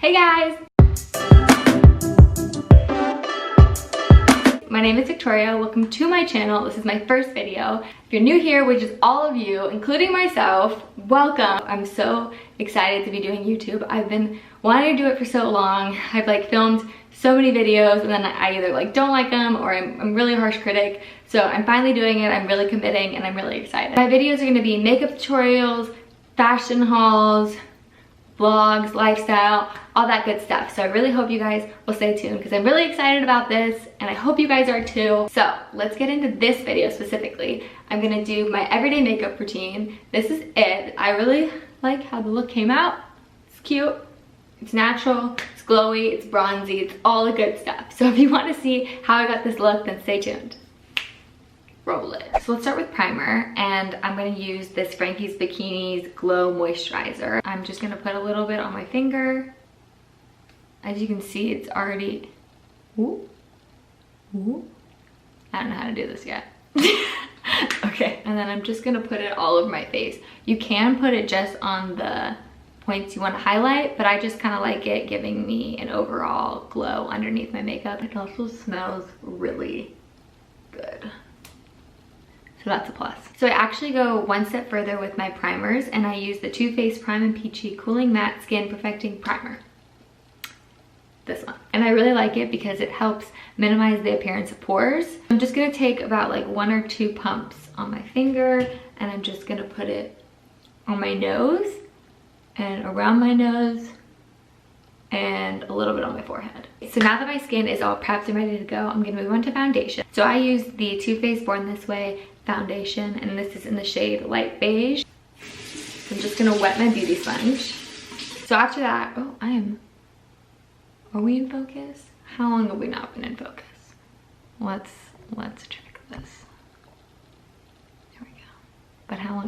Hey guys! My name is Victoria. Welcome to my channel. This is my first video. If you're new here, which is all of you, including myself, welcome. I'm so excited to be doing YouTube. I've been wanting to do it for so long. I've filmed so many videos and then I either don't like them or I'm really harsh critic. So I'm finally doing it. I'm really committing and I'm really excited. My videos are gonna be makeup tutorials, fashion hauls, vlogs, lifestyle, all that good stuff. So I really hope you guys will stay tuned because I'm really excited about this and I hope you guys are too. So let's get into this video specifically. I'm gonna do my everyday makeup routine. This is it. I really like how the look came out. It's cute, it's natural, it's glowy, it's bronzy, it's all the good stuff. So if you want to see how I got this look, then stay tuned. Roll it. So let's start with primer, and I'm going to use this Frankies Bikini's Glow Moisturizer. I'm just going to put a little bit on my finger. As you can see, it's already... Ooh. Ooh. I don't know how to do this yet. Okay, and then I'm just going to put it all over my face. You can put it just on the points you want to highlight, but I just kind of like it giving me an overall glow underneath my makeup. It also smells really good. So that's a plus. So I actually go one step further with my primers and I use the Too Faced Prime and Peachy Cooling Matte Skin Perfecting Primer. This one. And I really like it because it helps minimize the appearance of pores. I'm just gonna take about 1 or 2 pumps on my finger and I'm just gonna put it on my nose and around my nose and a little bit on my forehead. So now that my skin is all prepped and ready to go, I'm gonna move on to foundation. So I use the Too Faced Born This Way foundation, and this is in the shade Light Beige. So I'm just gonna wet my beauty sponge. So after that, are we in focus? How long have we not been in focus? Let's check this. There we go. But how long?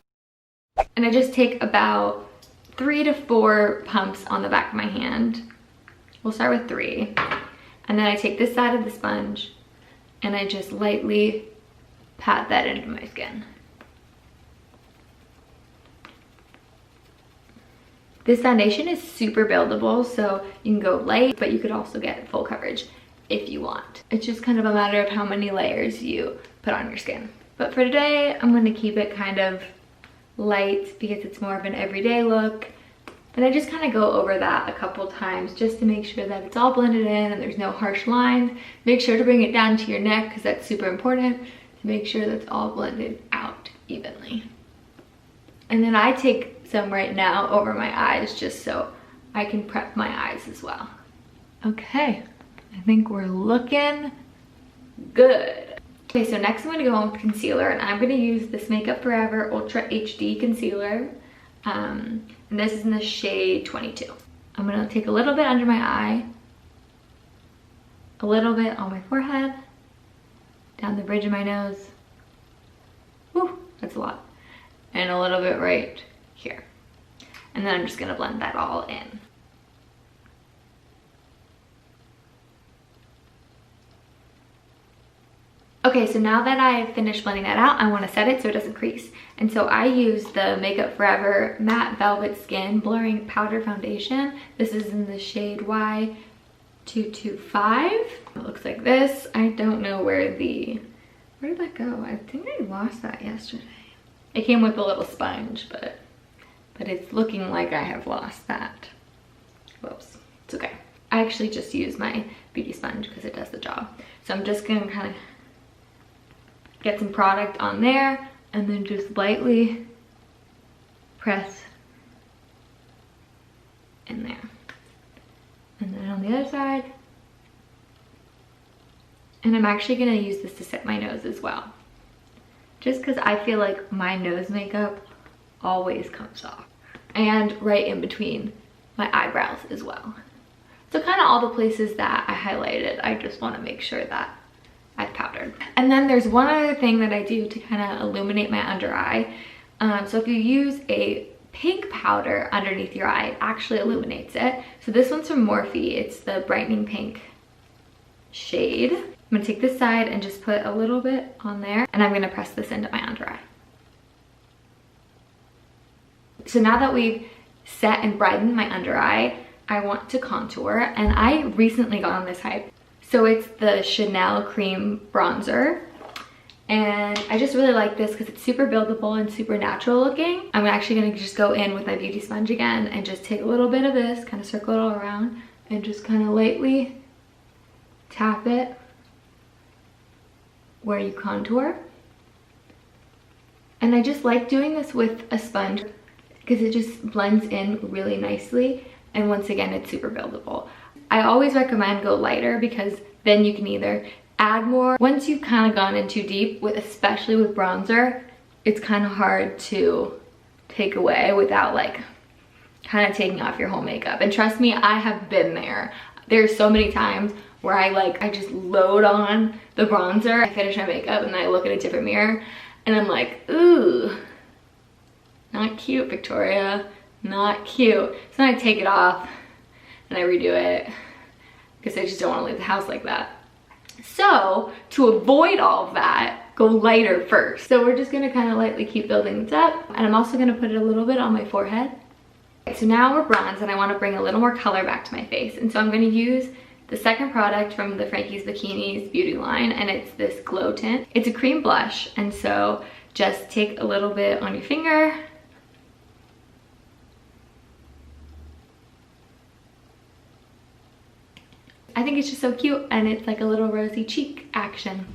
And I just take about 3 to 4 pumps on the back of my hand. We'll start with 3. And then I take this side of the sponge and I just lightly pat that into my skin. This foundation is super buildable, so you can go light, but you could also get full coverage if you want. It's just kind of a matter of how many layers you put on your skin. But for today, I'm going to keep it kind of light because it's more of an everyday look. And I just kind of go over that a couple times just to make sure that it's all blended in and there's no harsh lines. Make sure to bring it down to your neck because that's super important to make sure that's all blended out evenly. And then I take some right now over my eyes just so I can prep my eyes as well. Okay, I think we're looking good. Okay, so next I'm going to go on with concealer, and I'm going to use this Makeup Forever Ultra HD Concealer. And this is in the shade 22. I'm going to take a little bit under my eye, a little bit on my forehead, down the bridge of my nose. Whew, that's a lot. And a little bit right here. And then I'm just going to blend that all in. Okay, so now that I've finished blending that out, I want to set it so it doesn't crease. And so I use the Makeup Forever Matte Velvet Skin Blurring Powder Foundation. This is in the shade Y225. It looks like this. I don't know where did that go? I think I lost that yesterday. It came with a little sponge, but it's looking like I have lost that. Whoops, it's okay. I actually just use my beauty sponge because it does the job. So I'm just gonna kind of get some product on there and then just lightly press in there. And then on the other side. And I'm actually gonna use this to set my nose as well. Just because I feel like my nose makeup always comes off. And right in between my eyebrows as well. So kind of all the places that I highlighted, I just want to make sure that I've powdered. And then there's one other thing that I do to kind of illuminate my under eye. So if you use a pink powder underneath your eye, it actually illuminates it. So this one's from Morphe. It's the brightening pink shade. I'm gonna take this side and just put a little bit on there, and I'm gonna press this into my under eye. So now that we've set and brightened my under eye, I want to contour, and I recently got on this hype. So it's the Chanel Cream Bronzer. And I just really like this because it's super buildable and super natural looking. I'm actually gonna just go in with my beauty sponge again and just take a little bit of this, kind of circle it all around, and just kind of lightly tap it where you contour. And I just like doing this with a sponge because it just blends in really nicely. And once again, it's super buildable. I always recommend go lighter because then you can either add more. Once you've kind of gone in too deep, especially with bronzer, it's kind of hard to take away without like kind of taking off your whole makeup. And trust me, I have been there. There's so many times where I just load on the bronzer, I finish my makeup, and then I look at a different mirror and I'm like, ooh, not cute, Victoria, not cute. So then I take it off and I redo it because I just don't want to leave the house like that. So to avoid all of that, go lighter first. So we're just gonna kind of lightly keep building this up, and I'm also gonna put it a little bit on my forehead. Okay, so now we're bronze and I want to bring a little more color back to my face, and so I'm gonna use the second product from the Frankies Bikinis beauty line, and it's this glow tint. It's a cream blush, and so just take a little bit on your finger. I think it's just so cute, and it's like a little rosy cheek action.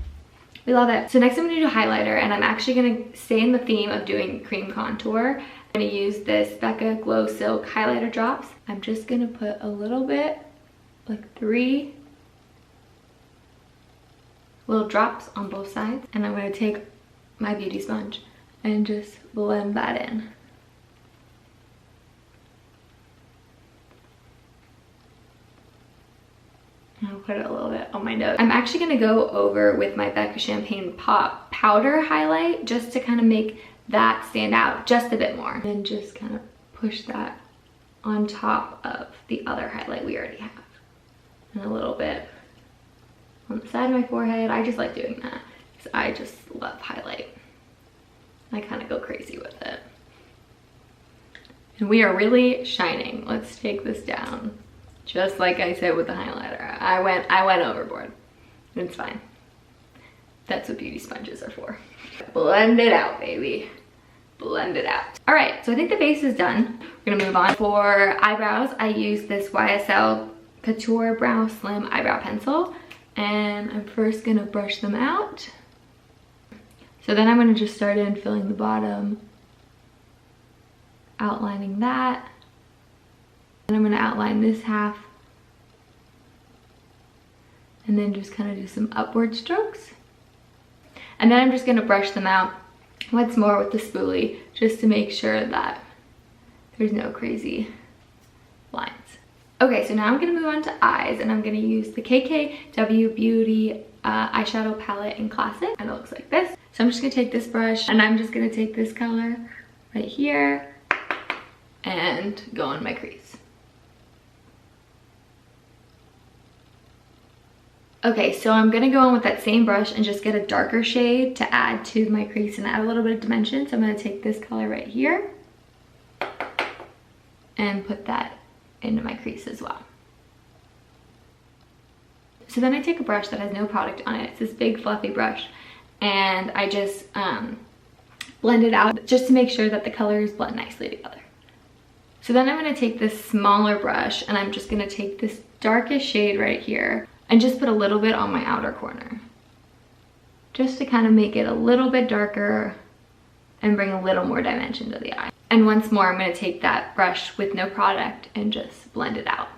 We love it. So next I'm gonna do highlighter, and I'm actually gonna stay in the theme of doing cream contour. I'm gonna use this Becca Glow Silk highlighter drops. I'm just gonna put a little bit, like 3 little drops on both sides, and I'm gonna take my beauty sponge and just blend that in. I'll put it a little bit on my nose. I'm actually gonna go over with my Becca Champagne Pop powder highlight just to kind of make that stand out just a bit more. And just kind of push that on top of the other highlight we already have. And a little bit on the side of my forehead. I just like doing that because I just love highlight. I kind of go crazy with it. And we are really shining. Let's take this down. Just like I said with the highlighter, I went overboard. It's fine. That's what beauty sponges are for. Blend it out, baby. Blend it out. All right, so I think the base is done. We're gonna move on. For eyebrows, I use this YSL Couture Brow Slim Eyebrow Pencil, and I'm first gonna brush them out. So then I'm gonna just start in filling the bottom, outlining that. And I'm gonna outline this half, and then just kind of do some upward strokes. And then I'm just gonna brush them out once more with the spoolie, just to make sure that there's no crazy lines. Okay, so now I'm gonna move on to eyes, and I'm gonna use the KKW Beauty eyeshadow palette in Classic, and it looks like this. So I'm just gonna take this brush, and I'm just gonna take this color right here and go on my crease. Okay, so I'm gonna go in with that same brush and just get a darker shade to add to my crease and add a little bit of dimension. So I'm gonna take this color right here and put that into my crease as well. So then I take a brush that has no product on it. It's this big fluffy brush, and I just blend it out just to make sure that the colors blend nicely together. So then I'm gonna take this smaller brush, and I'm just gonna take this darkest shade right here and just put a little bit on my outer corner, just to kind of make it a little bit darker and bring a little more dimension to the eye. And once more, I'm gonna take that brush with no product and just blend it out.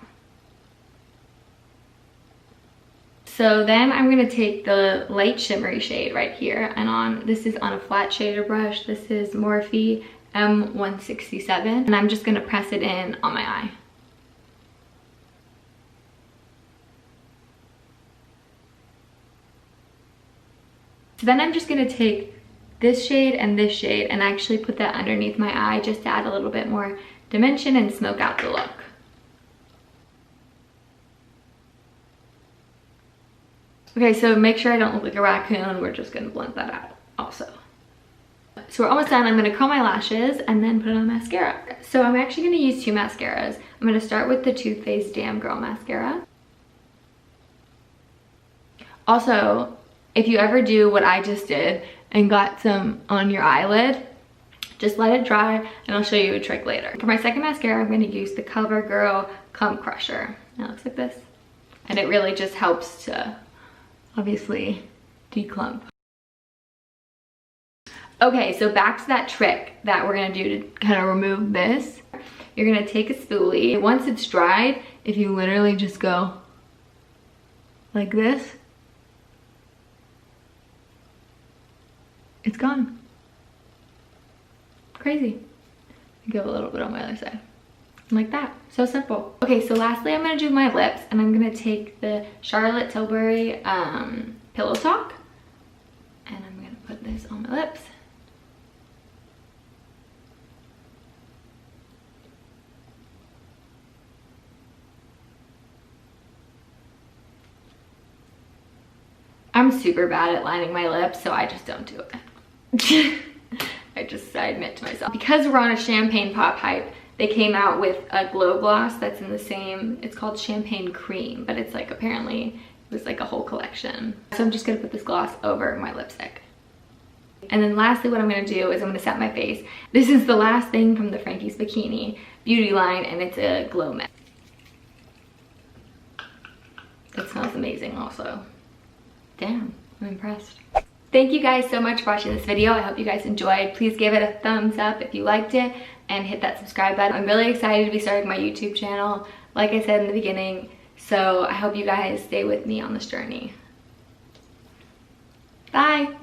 So then I'm gonna take the light shimmery shade right here, and this is on a flat shader brush. This is Morphe M167, and I'm just gonna press it in on my eye. So then I'm just gonna take this shade and actually put that underneath my eye just to add a little bit more dimension and smoke out the look. Okay, so make sure I don't look like a raccoon. We're just gonna blend that out also. So we're almost done. I'm gonna curl my lashes and then put on mascara. So I'm actually going to use two mascaras. I'm going to start with the Too Faced Damn Girl Mascara. Also, if you ever do what I just did and got some on your eyelid, just let it dry and I'll show you a trick later. For my second mascara, I'm going to use the CoverGirl Clump Crusher. It looks like this. And it really just helps to, obviously, declump. Okay, so back to that trick that we're going to do to kind of remove this. You're going to take a spoolie. Once it's dried, if you literally just go like this, it's gone. Crazy. Give a little bit on my other side. Like that. So simple. Okay, so lastly I'm going to do my lips, and I'm going to take the Charlotte Tilbury Pillow Talk, and I'm going to put this on my lips. I'm super bad at lining my lips, so I just don't do it. I admit to myself. Because we're on a champagne pop hype, they came out with a glow gloss that's in the same, it's called Champagne Cream, but it's like apparently it was like a whole collection. So I'm just gonna put this gloss over my lipstick. And then lastly, what I'm gonna do is I'm gonna set my face. This is the last thing from the Frankies Bikini beauty line, and it's a glow mist. That smells amazing also. Damn, I'm impressed. Thank you guys so much for watching this video. I hope you guys enjoyed. Please give it a thumbs up if you liked it and hit that subscribe button. I'm really excited to be starting my YouTube channel, like I said in the beginning. So I hope you guys stay with me on this journey. Bye.